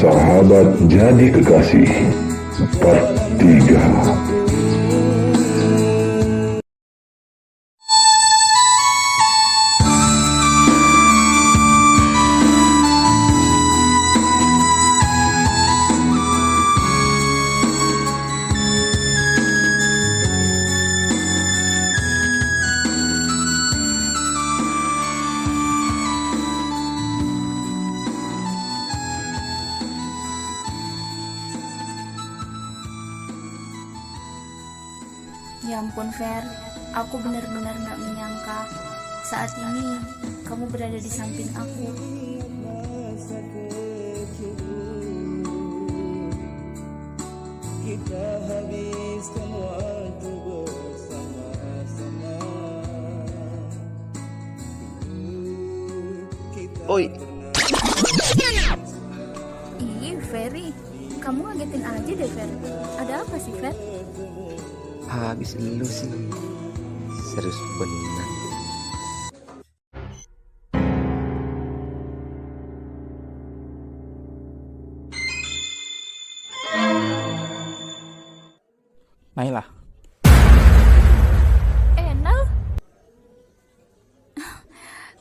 Sahabat jadi kekasih part 3. Ya ampun Fer, aku benar-benar gak menyangka saat ini kamu berada di samping aku. Kita habiskan waktu bersama-sama. Oi, Ih Ferry, kamu ngagetin aja deh Fer. Ada apa sih Fer? habis lu sih. Serius bener. Naila, Nal,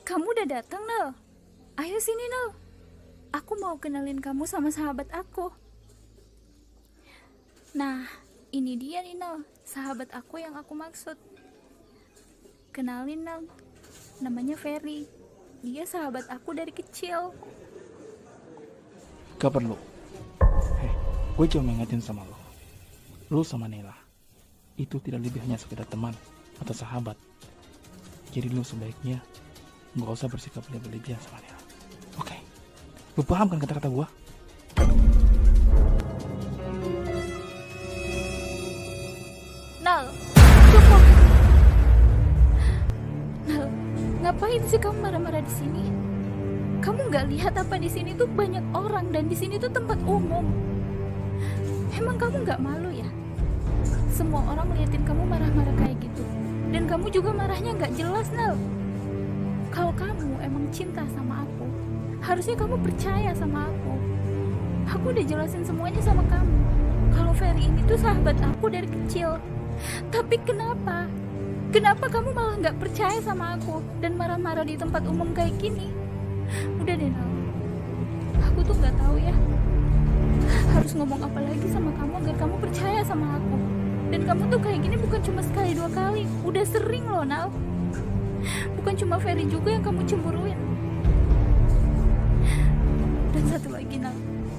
kamu udah datang Nal. Ayo sini Nal, aku mau kenalin kamu sama sahabat aku. Nah, ini dia nih Nal, sahabat aku yang aku maksud. Kenalin Nal, namanya Ferry. Dia sahabat aku dari kecil. gak perlu. Gue cuma mengingatin sama lo. Lo sama Naila itu tidak lebih hanya sekedar teman atau sahabat. Jadi lo sebaiknya gak usah bersikap berlebihan sama Naila. Oke, lo paham kan kata-kata gue? Nal, cukup. Nal, ngapain sih kamu marah-marah di sini? Kamu nggak lihat apa di sini tuh banyak orang dan di sini tuh tempat umum. Emang kamu nggak malu ya? Semua orang ngeliatin kamu marah-marah kayak gitu. Dan kamu juga marahnya nggak jelas, Nal. Kalau kamu emang cinta sama aku, harusnya kamu percaya sama aku. Aku udah jelasin semuanya sama kamu. Kalau Ferry ini tuh sahabat aku dari kecil. Tapi kenapa? Kenapa kamu malah nggak percaya sama aku dan marah-marah di tempat umum kayak gini? Udah deh Nal, aku tuh nggak tahu ya harus ngomong apa lagi sama kamu agar kamu percaya sama aku. Dan kamu tuh kayak gini bukan cuma sekali dua kali, udah sering loh Nal. Bukan cuma Ferry juga yang kamu cemburuin. Dan satu lagi Nal,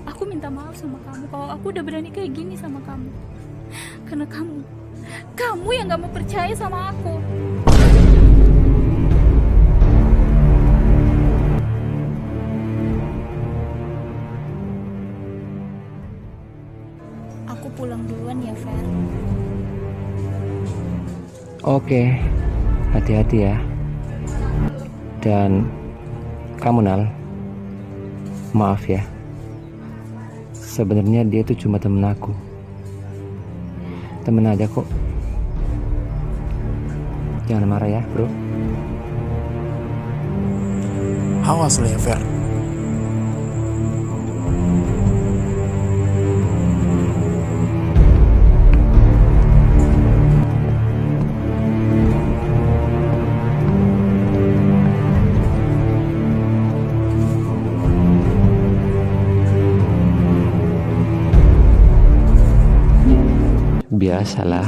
aku minta maaf sama kamu kalau aku udah berani kayak gini sama kamu. Karena kamu yang gak mau percaya sama aku. Aku pulang duluan ya, Fer. Oke, hati-hati ya. Dan kamu Nal, maaf ya. Sebenarnya dia tuh cuma temen aku. Temen aja kok. Jangan marah ya bro. Awas lo ya Fer. Biasalah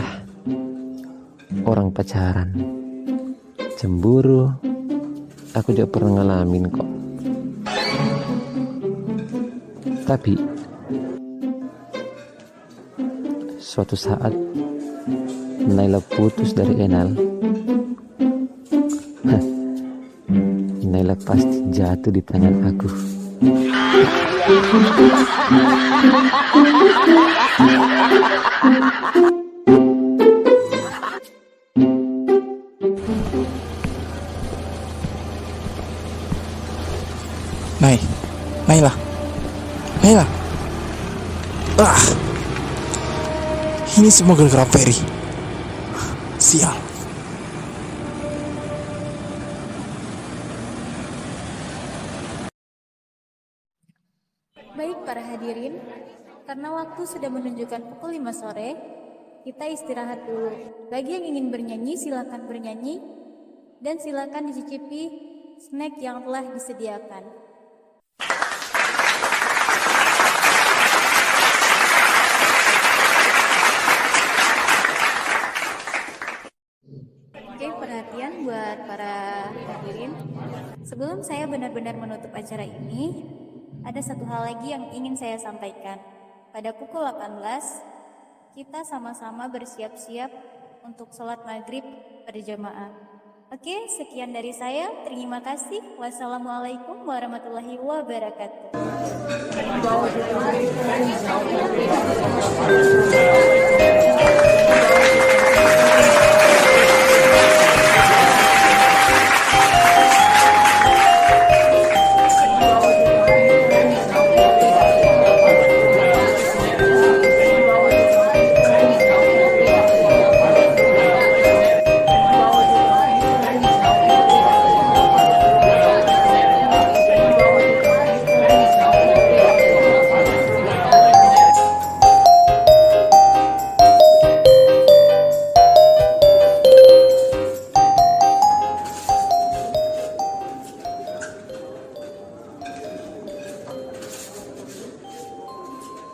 orang pacaran, cemburu. Aku juga pernah ngalamin kok. Tapi suatu saat Naila putus dari Enal. Naila pasti jatuh di tangan aku. Naila. Ini semua gara-gara Ferry. Sial. Baik para hadirin, karena waktu sudah menunjukkan pukul 5 sore, kita istirahat dulu. Bagi yang ingin bernyanyi, silakan bernyanyi dan silakan dicicipi snack yang telah disediakan. Oke, perhatian buat para hadirin. Sebelum saya benar-benar menutup acara ini, ada satu hal lagi yang ingin saya sampaikan. Pada pukul 18, kita sama-sama bersiap-siap untuk sholat maghrib berjamaah. Oke, sekian dari saya. Terima kasih. Wassalamualaikum warahmatullahi wabarakatuh.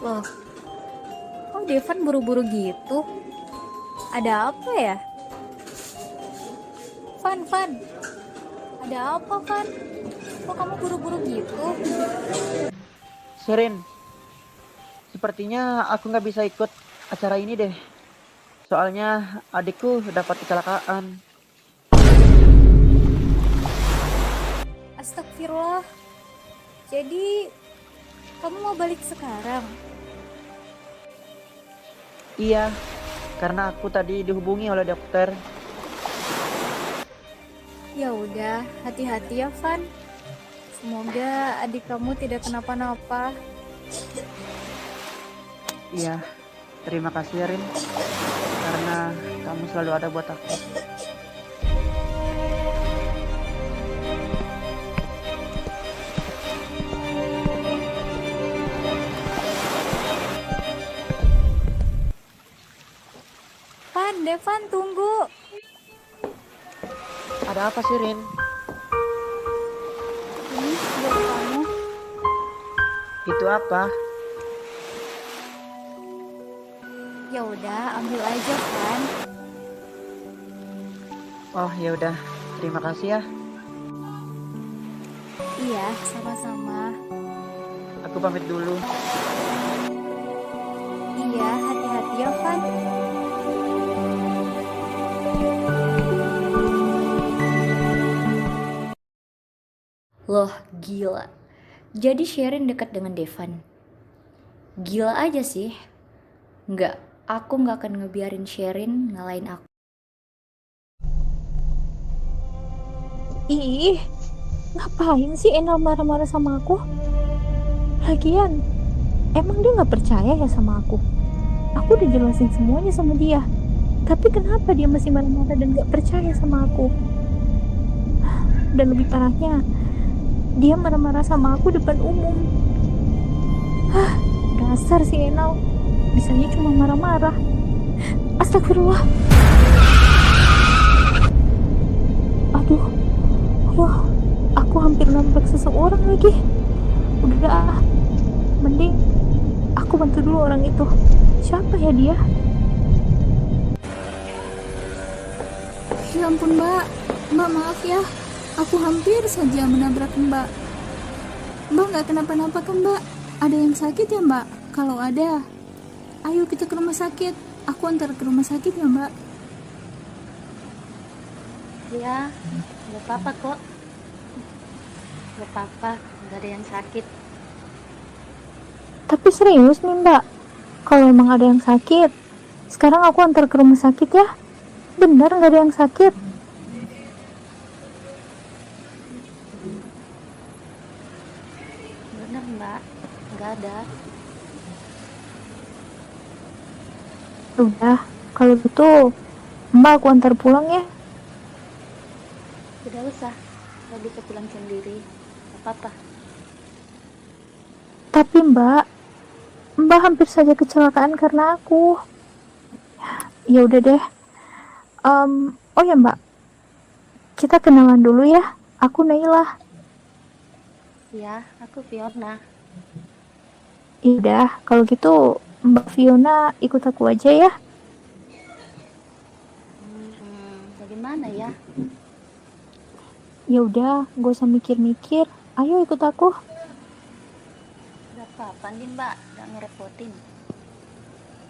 Loh, kok Devan buru-buru gitu? Ada apa ya? Van, ada apa, Van? Kok kamu buru-buru gitu? Sherin, sepertinya aku nggak bisa ikut acara ini deh. Soalnya adikku dapat kecelakaan. Astagfirullah. Jadi, kamu mau balik sekarang? Iya, karena aku tadi dihubungi oleh dokter. Ya udah, hati-hati ya, Van. Semoga adik kamu tidak kenapa-napa. Iya, terima kasih Rin, karena kamu selalu ada buat aku. Devan, tunggu. Ada apa sih Rin? Ini buat kamu. Itu apa? Ya udah, ambil aja, Van. Oh ya udah, terima kasih ya. Iya, sama-sama. Aku pamit dulu. Iya, hati-hati ya, Van. Loh, gila. Jadi Sherin dekat dengan Devan. Gila aja sih. Aku nggak akan ngebiarin Sherin ngalahin aku. Ih, ngapain sih Enal marah-marah sama aku? Lagian, emang dia nggak percaya ya sama aku? Aku udah jelasin semuanya sama dia. Tapi kenapa dia masih marah-marah dan nggak percaya sama aku? Dan lebih parahnya, dia marah-marah sama aku depan umum. Dasar si Enal, bisanya cuma marah-marah. Astagfirullah. Aduh, wah, aku hampir nabrak seseorang lagi. Udah, mending aku bantu dulu orang itu. Siapa ya dia? Ya ampun, Mbak. Mbak, maaf ya. Aku hampir saja menabrak Mbak. Mbak nggak kenapa-napa kan, Mbak? Ada yang sakit ya, Mbak? Kalau ada, ayo kita ke rumah sakit. Aku antar ke rumah sakit ya, Mbak. Ya, nggak apa-apa kok. Nggak apa-apa, nggak ada yang sakit. Tapi serius nih Mbak, kalau emang ada yang sakit, sekarang aku antar ke rumah sakit ya. Bener nggak ada yang sakit? Bener Mbak, nggak ada. Udah, kalau gitu Mbak aku antar pulang ya. Tidak usah, nggak bisa pulang sendiri. Nggak apa-apa. Tapi Mbak hampir saja kecelakaan karena aku. Ya udah deh. Oh ya Mbak, kita kenalan dulu ya. Aku Naila. Ya, aku Fiona. Yaudah, kalau gitu Mbak Fiona ikut aku aja ya. Bagaimana ya? Ya udah, gak usah mikir-mikir. Ayo ikut aku. Gak apa-apa nih Mbak, gak ngerepotin.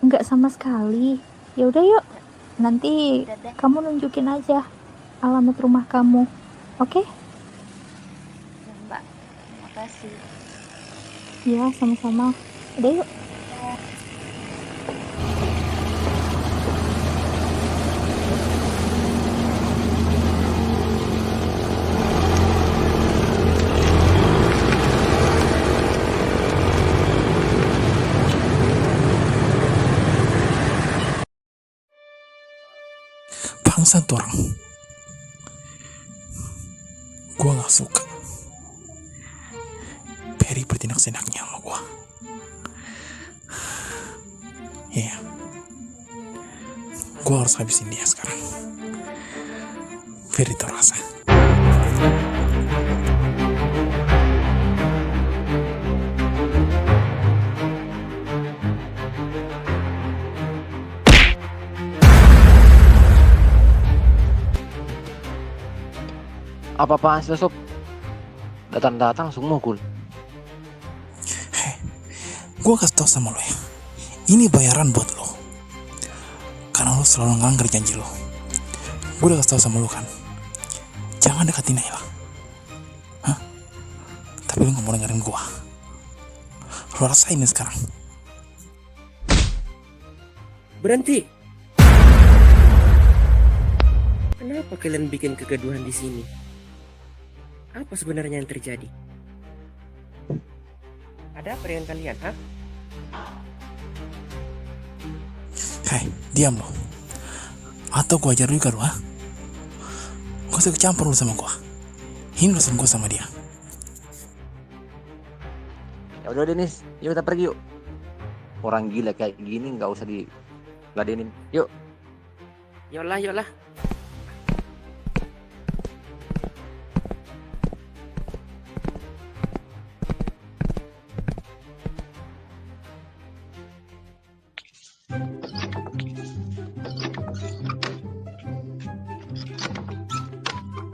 Enggak sama sekali. Ya udah yuk. Nanti Udah deh. kamu nunjukin aja alamat rumah kamu. Oke? Ya Mbak, terima kasih. Ya, sama-sama. Udah yuk. Bangsat tuh orang. Gua gak suka Perry bertindak senaknya sama gua. Iya, gua harus habisin dia sekarang. Perry terasa. Apa-apaan sih sob? Datang-datang langsung mukul. Gua kasih tau sama lo ya, ini bayaran buat lo karena lo selalu ngelanggar janji lo. Gue udah kasih tau sama lo kan, jangan deketin Naila. Hah? Tapi lo gak mau dengerin gua. Lo rasain nih sekarang. Berhenti. Kenapa kalian bikin kegaduhan di sini? Apa sebenarnya yang terjadi? Ada apa dengan kalian, ha? Hei, diam lo. Atau gua ajar juga lo, ha? Gak usah kecampur lo sama gua. Ini urusan gua sama dia. Ya udah Denis, yuk kita pergi yuk. Orang gila kayak gini nggak usah diladenin. Yuk. Yolah, yolah.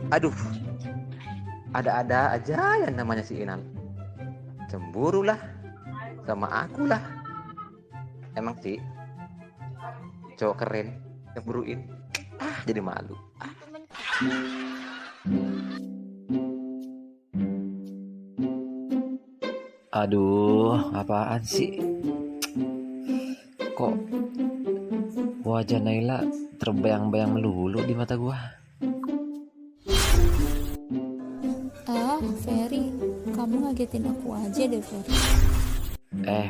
Aduh, ada-ada aja yang namanya si Inal. Cemburu lah sama aku lah. Emang sih cowok keren cemburuin. Jadi malu. Aduh, apaan sih? Kok wajah Naila terbayang-bayang melulu di mata gua? Ferry, kamu ngagetin aku aja deh, Ferry.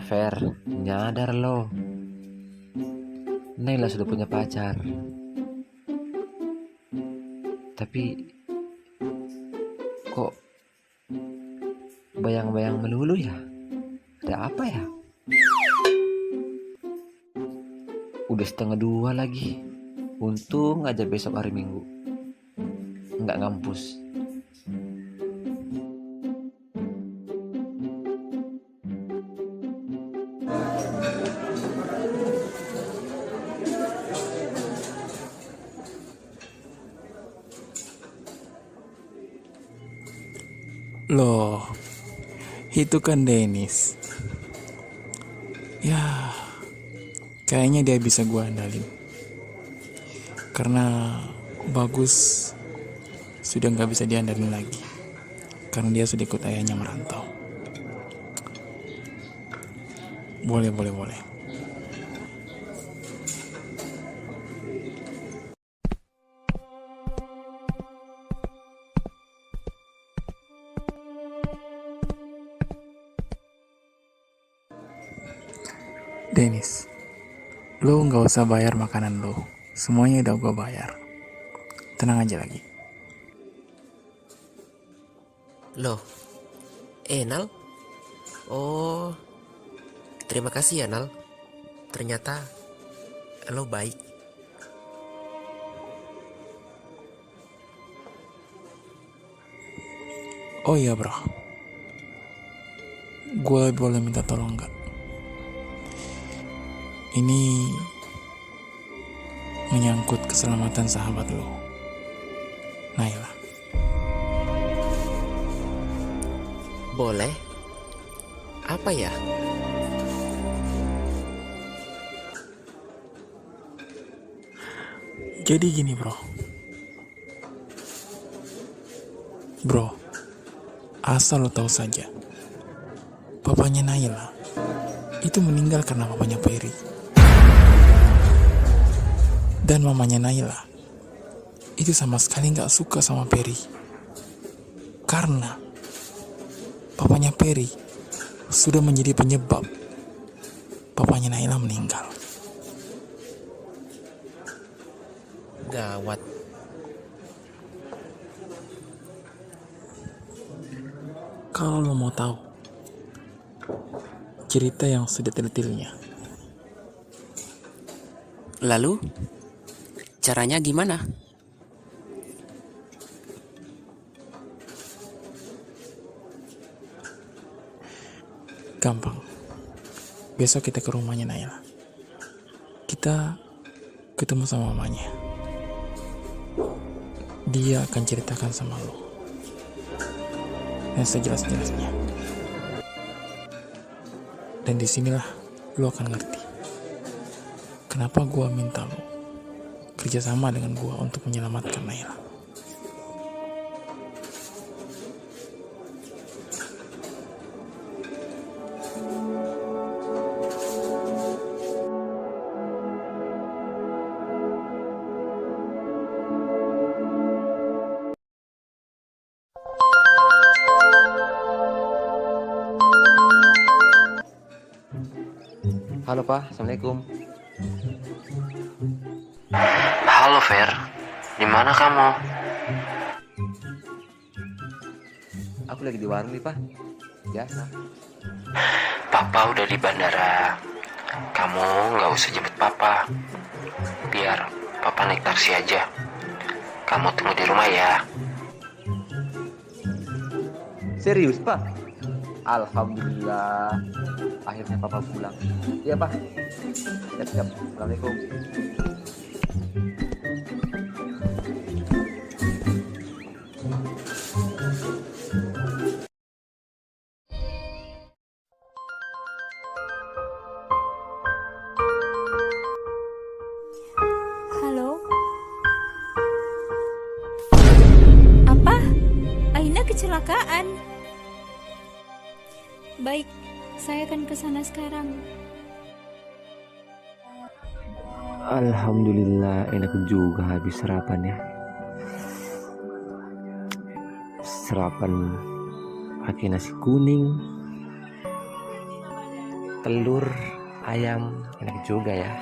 Fer, nyadar lo. Naila sudah punya pacar. Tapi kok bayang-bayang melulu ya? Ada apa ya? Udah 1:30 lagi. Untung aja besok hari Minggu nggak ngampus. Loh, itu kan Dennis. Ya, kayaknya dia bisa gua andalin. Karena Bagus sudah nggak bisa diandalin lagi. Karena dia sudah ikut ayahnya merantau. Boleh. Dennis, lo nggak usah bayar makanan lo, semuanya udah gue bayar. Tenang aja lagi. Loh, Enal? Oh, terima kasih ya Nal. Ternyata lo baik. Oh iya bro, gue boleh minta tolong nggak? Ini menyangkut keselamatan sahabat lo, Naila. Boleh? Apa ya? Jadi gini bro, asal lo tahu saja, papanya Naila itu meninggal karena papanya Peri. Dan mamanya Naila itu sama sekali gak suka sama Peri, karena papanya Peri sudah menjadi penyebab papanya Naila meninggal. Gawat. Kalau lo mau tahu cerita yang sedetail-detailnya, Lalu, caranya gimana? gampang. Besok kita ke rumahnya Naila. Kita ketemu sama mamanya. Dia akan ceritakan sama lo yang sejelas-jelasnya. Dan disinilah lo akan ngerti kenapa gua minta lo kerjasama dengan gua untuk menyelamatkan Naila. Halo Pak, Assalamualaikum. Halo Fer, di mana kamu? Aku lagi di warung nih Pak. Biasa. Papa udah di bandara. Kamu nggak usah jemput Papa. Biar Papa naik taksi aja. Kamu tunggu di rumah ya. Serius Pak? Alhamdulillah. Akhirnya Papa pulang. Iya Pak. Siap-siap. Assalamualaikum. Halo? Apa? Aina kecelakaan? Baik, saya akan ke sana sekarang. Alhamdulillah, enak juga habis sarapan ya. Sarapan pakai nasi kuning, telur, ayam, enak juga ya.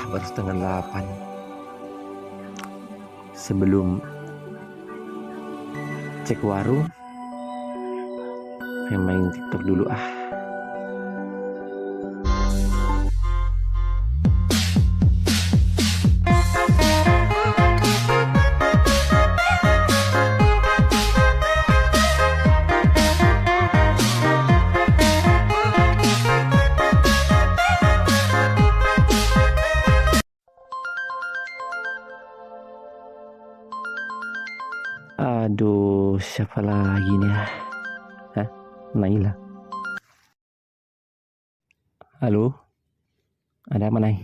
Baru setengah 8. Sebelum cek warung, main TikTok dulu Aduh, siapa lagi nih? Naila. Halo? Ada apa, Nay?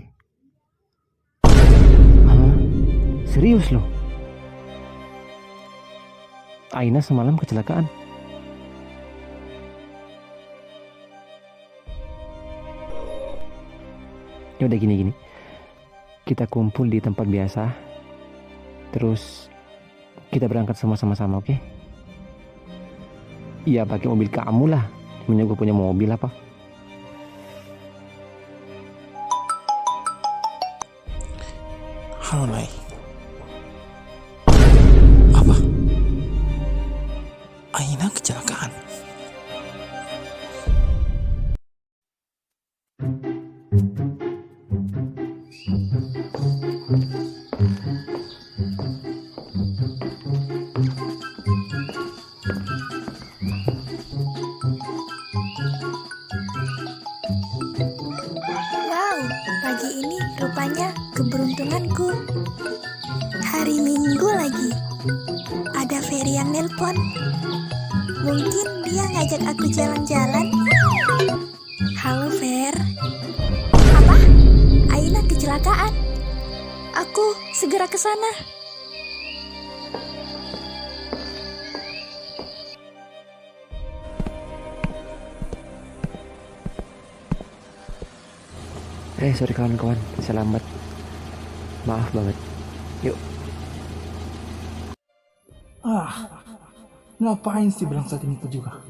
Serius loh? Aina semalam kecelakaan? Ya udah gini. Kita kumpul di tempat biasa. Terus kita berangkat sama-sama, oke? Iya, pakai mobil kamu lah. Temennya gue punya mobil apa? Halo Nay. Apa? Aina kecelakaan? Ferry yang nelpon. Mungkin dia ngajak aku jalan-jalan. Halo Fer. Apa? Aina kecelakaan. Aku segera ke sana. Sorry kawan-kawan, selamat. Maaf banget. Yuk. Ngapain sih belangsatin itu juga?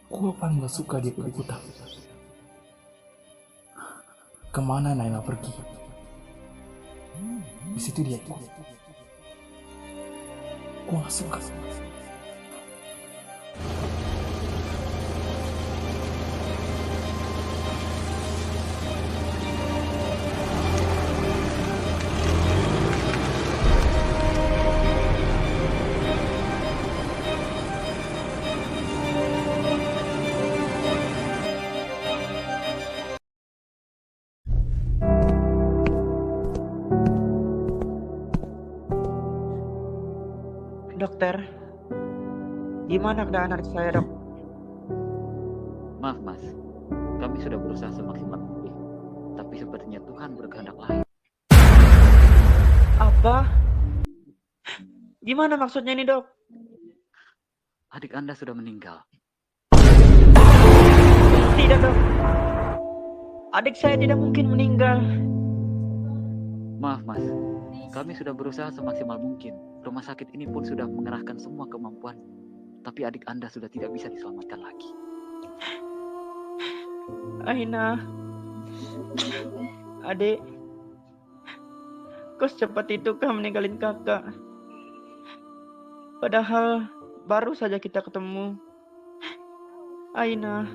Gua paling gak suka dia ikut-ikutan. Kemana Naila pergi? Di situ dia ikut. Gua gak suka. Dokter, gimana keadaan adik saya, Dok? Maaf mas, kami sudah berusaha semaksimal mungkin, tapi sepertinya Tuhan berkehendak lain. Apa? Gimana maksudnya ini, Dok? Adik Anda sudah meninggal. Tidak, Dok. Adik saya tidak mungkin meninggal. Maaf mas, kami sudah berusaha semaksimal mungkin. Rumah sakit ini pun sudah mengerahkan semua kemampuan, tapi adik Anda sudah tidak bisa diselamatkan lagi. Aina, adik, kok secepat itu kah meninggalin kakak? Padahal baru saja kita ketemu. Aina.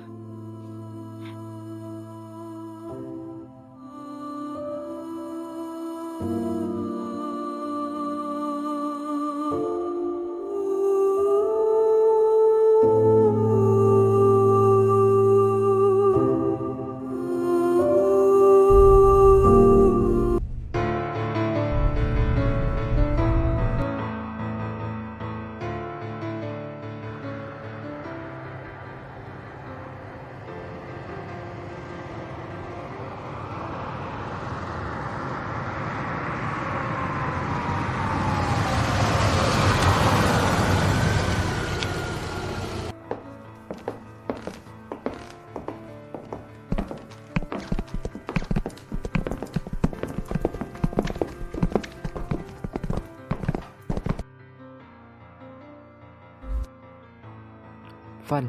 Van,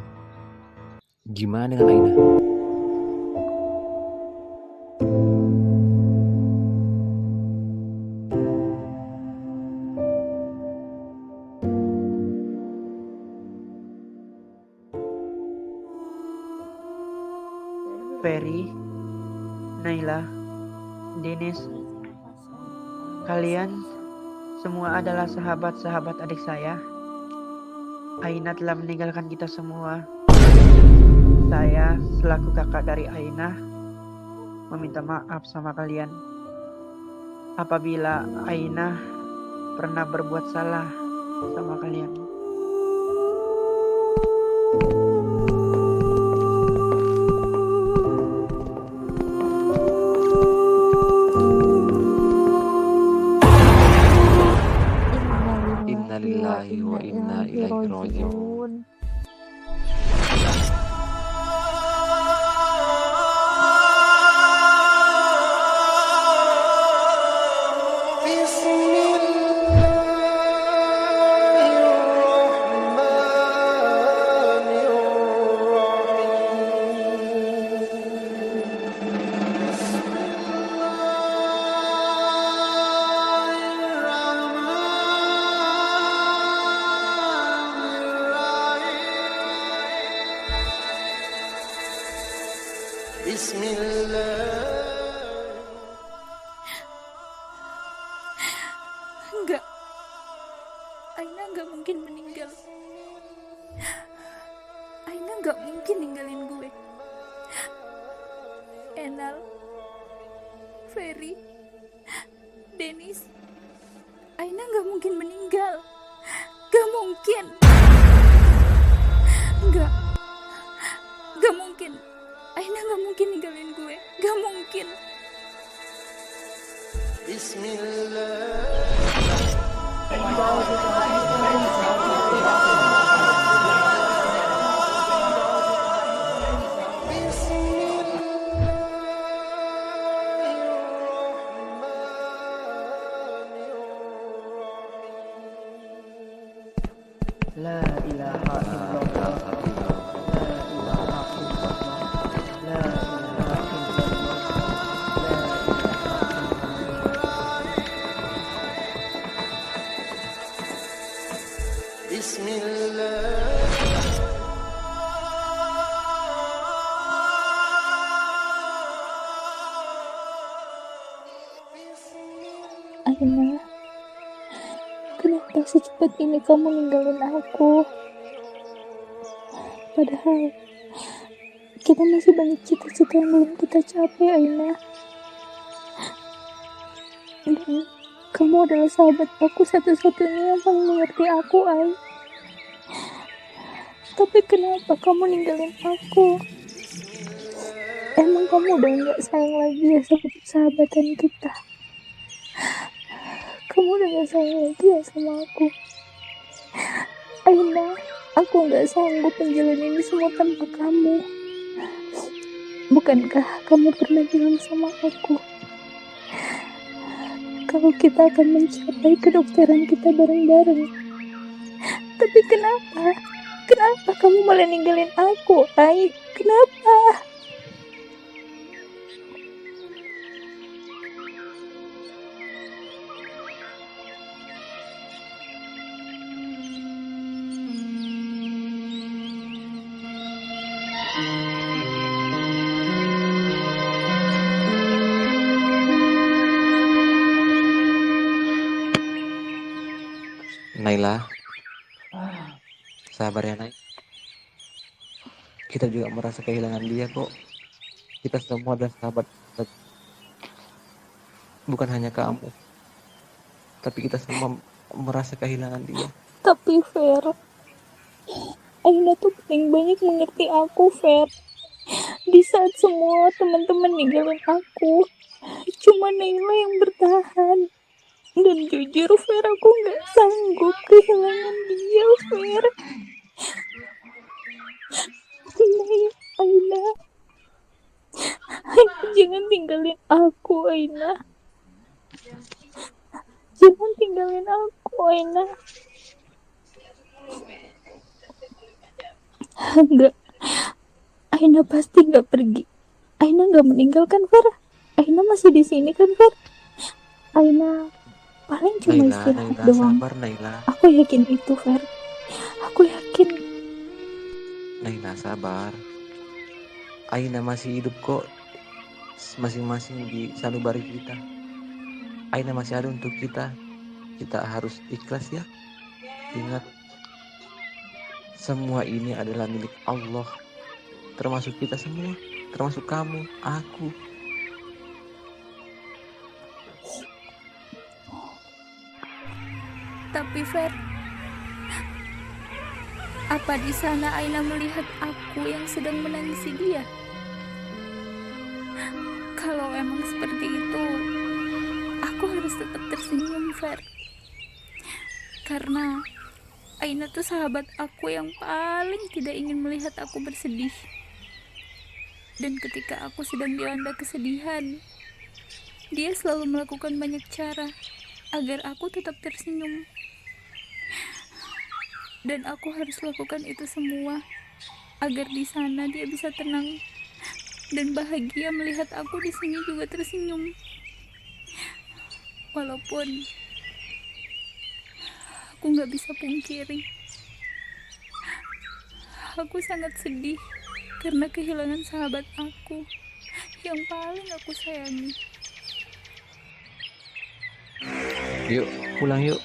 gimana dengan Aina? Ferry, Naila, Dennis, kalian semua adalah sahabat-sahabat adik saya. Aina telah meninggalkan kita semua. Saya selaku kakak dari Aina meminta maaf sama kalian apabila Aina pernah berbuat salah sama kalian. Innalillahi wa inna ilaihi raji'un. Enggak, Aina enggak mungkin meninggal. Aina enggak mungkin ninggalin gue. Enal, Ferry, Dennis, Aina enggak mungkin meninggal. Gak mungkin. Gak mungkin. Aina gak mungkin ninggalin gue. Gak mungkin. La ilaha illallah. La ilaha illallah. Bismillah. Aina, kenapa secepat ini kamu ninggalin aku? Padahal kita masih banyak cita-cita yang belum kita capai, Aina. Dan kamu adalah sahabat aku satu-satunya yang paling mengerti aku, Ai. Tapi kenapa kamu ninggalin aku? Emang kamu udah gak sayang lagi ya sama persahabatan kita? Kamu udah gak sayang lagi ya sama aku? Aina, aku gak sanggup menjalani ini semua tanpa kamu. Bukankah kamu pernah bilang sama aku kalau kita akan mencapai kedokteran kita bareng-bareng? Tapi kenapa? Kenapa kamu malah ninggalin aku, Ai? Kenapa? Naila, sabar ya Nay. Kita juga merasa kehilangan dia kok. Kita semua adalah sahabat. Bukan hanya kamu, tapi kita semua merasa kehilangan dia. Tapi Fer, Aina tuh paling banyak mengerti aku, Fer. Di saat semua teman-teman ninggalin aku, cuma Naila yang bertahan. Dan jujur, Fer, aku gak sanggup kehilangan dia, Fer. Aina, jangan tinggalin aku, Aina. Jangan tinggalin aku, Aina. Enggak, Aina pasti gak pergi. Aina gak meninggalkan, Fer. Aina masih di sini kan, Fer? Aina paling cuma istirahat doang. Sabar, Naila. Aku yakin itu, Fer. Aku yakin. Naila, sabar. Aina masih hidup kok. Masing-masing di sanubari kita. Aina masih ada untuk kita. Kita harus ikhlas ya. Ingat, semua ini adalah milik Allah. Termasuk kita semua. Termasuk kamu, aku. Tapi Fer, apa di sana Aina melihat aku yang sedang menangisi dia? Kalau emang seperti itu, aku harus tetap tersenyum, Fer. Karena Aina tuh sahabat aku yang paling tidak ingin melihat aku bersedih. Dan ketika aku sedang dilanda kesedihan, dia selalu melakukan banyak cara agar aku tetap tersenyum. Dan aku harus lakukan itu semua agar di sana dia bisa tenang dan bahagia melihat aku di sini juga tersenyum. Walaupun aku nggak bisa pungkiri, aku sangat sedih karena kehilangan sahabat aku yang paling aku sayangi. Yuk, pulang yuk.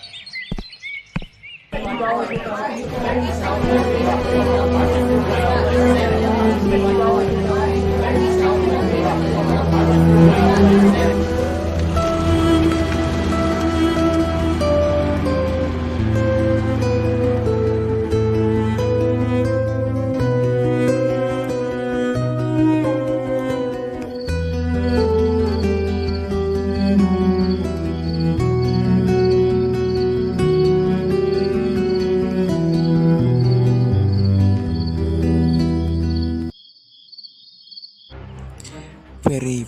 Ferry,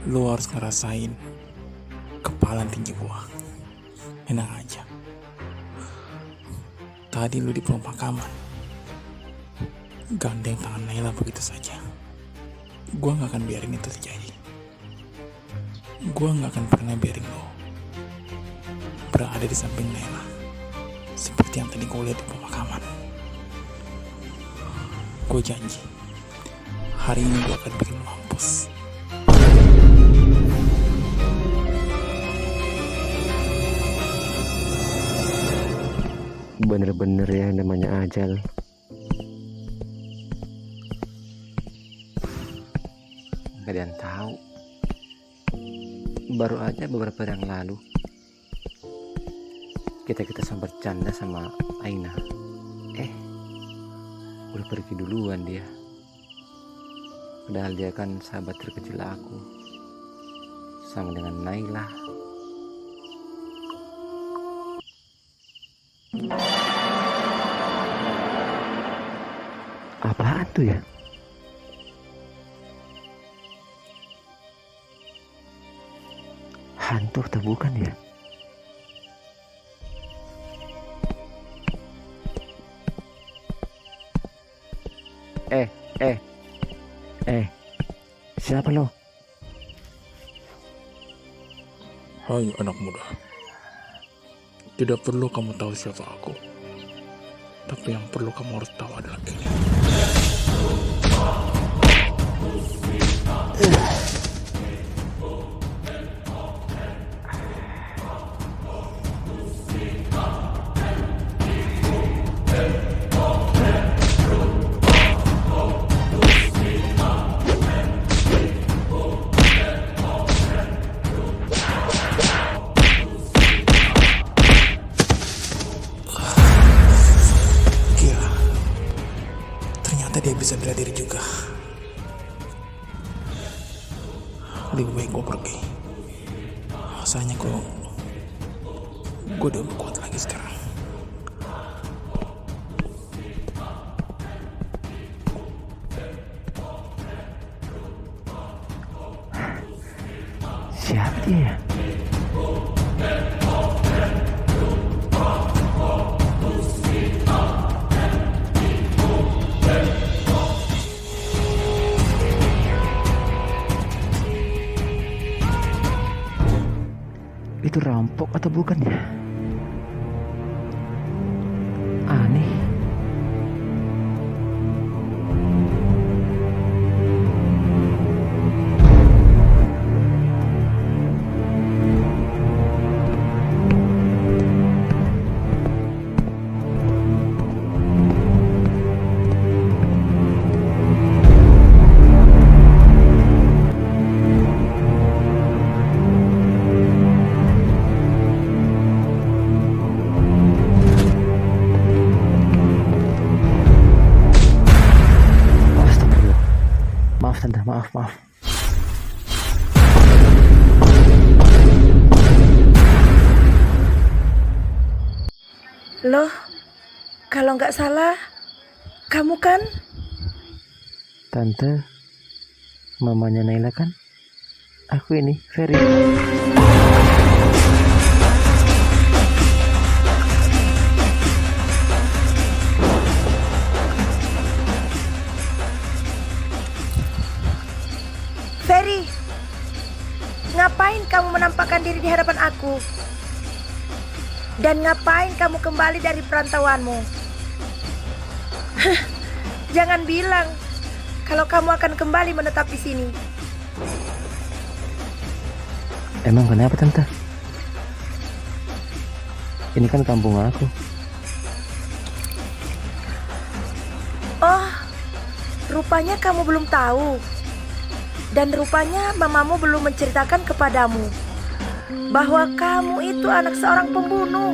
lu harus ngerasain kepalan tinggi gua. Enak aja. Tadi lu di pemakaman, gandeng tangan Naila begitu saja. Gua gak akan biarin itu terjadi. Gua gak akan pernah biarin lo berada di samping Naila seperti yang tadi gue lihat di pemakaman. Gue janji, hari ini gue akan bikin mampus. Bener-bener ya namanya ajal. Gak ada yang tahu. Baru aja beberapa hari yang lalu kita sempat bercanda sama Aina. Udah pergi duluan dia. Padahal dia kan sahabat terkecil aku, sama dengan Naila. Apaan tuh ya? Hantu atau bukan ya? Siapa lo? Hai anak muda, tidak perlu kamu tahu siapa aku, tapi yang perlu kamu harus tahu adalah ini. Dia bisa bela diri juga. Lebih baik gue pergi. Rasanya gue udah kuat lagi sekarang. Siapa dia? Itu rampok atau bukan ya? Aneh. Tante, maaf. Loh, kalau nggak salah, kamu kan? Tante, mamanya Naila kan? Aku ini, Ferry. Ferry, ngapain kamu menampakkan diri di hadapan aku? Dan ngapain kamu kembali dari perantauanmu? Jangan bilang kalau kamu akan kembali menetap di sini. Emang kenapa, Tante? Ini kan kampung aku. Oh, rupanya kamu belum tahu. Dan rupanya mamamu belum menceritakan kepadamu bahwa kamu itu anak seorang pembunuh,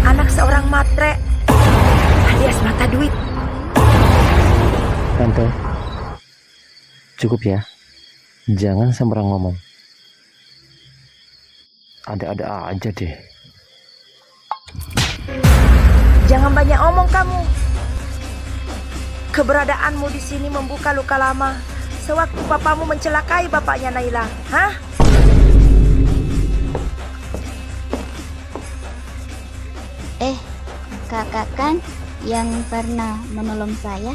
anak seorang matre, alias mata duit. Tante, cukup ya. Jangan sembarang ngomong. Ada-ada aja deh. Jangan banyak omong kamu. Keberadaanmu di sini membuka luka lama sewaktu papamu mencelakai bapaknya Naila? Hah? Kakak kan yang pernah menolong saya.